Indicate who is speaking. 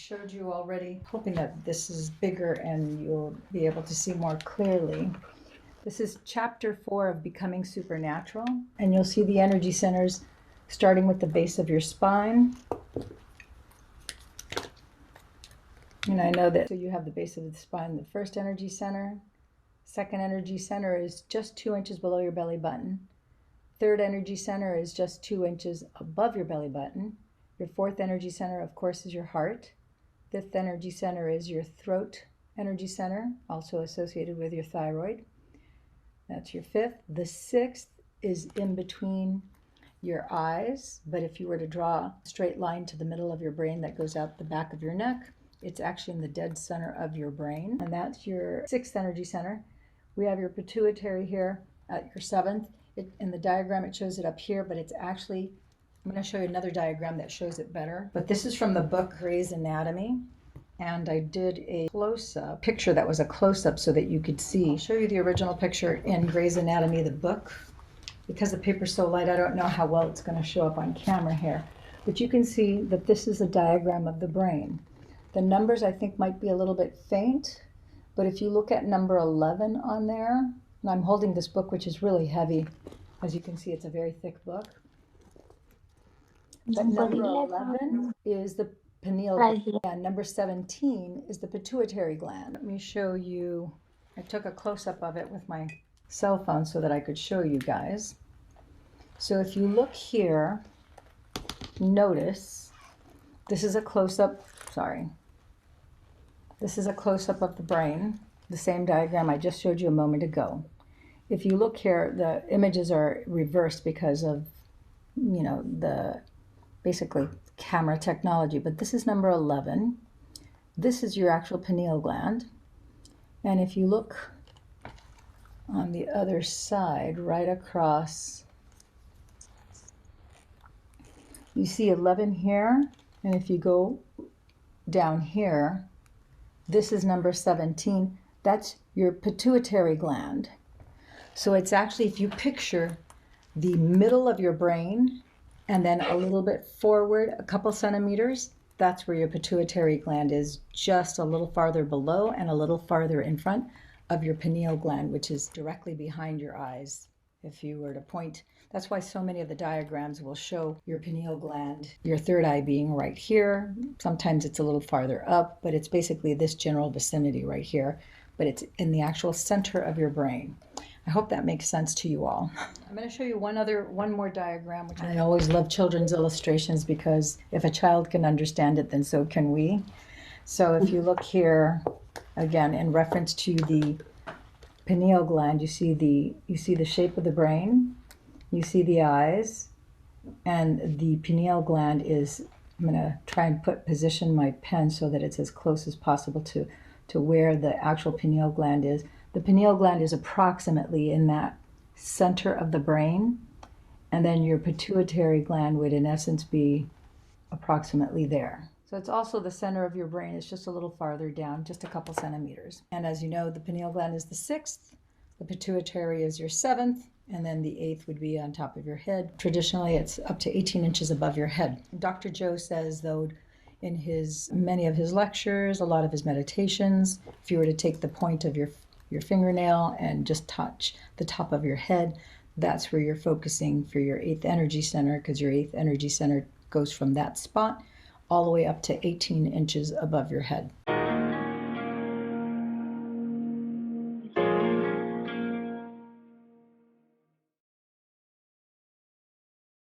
Speaker 1: showed you already, hoping that this is bigger and you'll be able to see more clearly. This is chapter 4 of Becoming Supernatural, and you'll see the energy centers starting with the base of your spine. And I know that, so you have the base of the spine, the first energy center. Second energy center is just 2 inches below your belly button. Third energy center is just 2 inches above your belly button. Your fourth energy center, of course, is your heart. Fifth energy center is your throat energy center, also associated with your thyroid. That's your fifth. The sixth is in between your eyes, but if you were to draw a straight line to the middle of your brain that goes out the back of your neck, it's actually in the dead center of your brain, and that's your sixth energy center. We have your pituitary here at your seventh. In the diagram, it shows it up here, but it's actually, I'm going to show you another diagram that shows it better. But this is from the book Gray's Anatomy, and I did a close-up picture that was a close-up so that you could see. I'll show you the original picture in Gray's Anatomy, the book. Because the paper's so light, I don't know how well it's going to show up on camera here. But you can see that this is a diagram of the brain. The numbers, I think, might be a little bit faint, but if you look at number 11 on there, and I'm holding this book, which is really heavy. As you can see, it's a very thick book. But number 11 is the pineal gland, and number 17 is the pituitary gland. Let me show you. I took a close-up of it with my cell phone so that I could show you guys. So if you look here, notice this is a close-up, this is a close-up of the brain, the same diagram I just showed you a moment ago. If you look here, the images are reversed because of, the basically camera technology, but this is number 11. This is your actual pineal gland. And if you look on the other side, right across, you see 11 here, and if you go down here, this is number 17. That's your pituitary gland. So it's actually, if you picture the middle of your brain and then a little bit forward, a couple centimeters, that's where your pituitary gland is, just a little farther below and a little farther in front of your pineal gland, which is directly behind your eyes. If you were to point, that's why so many of the diagrams will show your pineal gland, your third eye being right here. Sometimes it's a little farther up, but it's basically this general vicinity right here, but it's in the actual center of your brain. I hope that makes sense to you all. I'm going to show you one more diagram, which I always love children's illustrations because if a child can understand it, then so can we. So if you look here, again, in reference to the pineal gland, you see the shape of the brain, you see the eyes, and the pineal gland is, I'm going to try and position my pen so that it's as close as possible to where the actual pineal gland is. The pineal gland is approximately in that center of the brain, and then your pituitary gland would in essence be approximately there. So it's also the center of your brain. It's just a little farther down, just a couple centimeters. And as you know, the pineal gland is the 6th, the pituitary is your 7th, and then the 8th would be on top of your head. Traditionally, it's up to 18 inches above your head. Dr. Joe says, though, in many of his lectures, a lot of his meditations, if you were to take the point of your fingernail and just touch the top of your head, that's where you're focusing for your 8th energy center, because your 8th energy center goes from that spot all the way up to 18 inches above your head.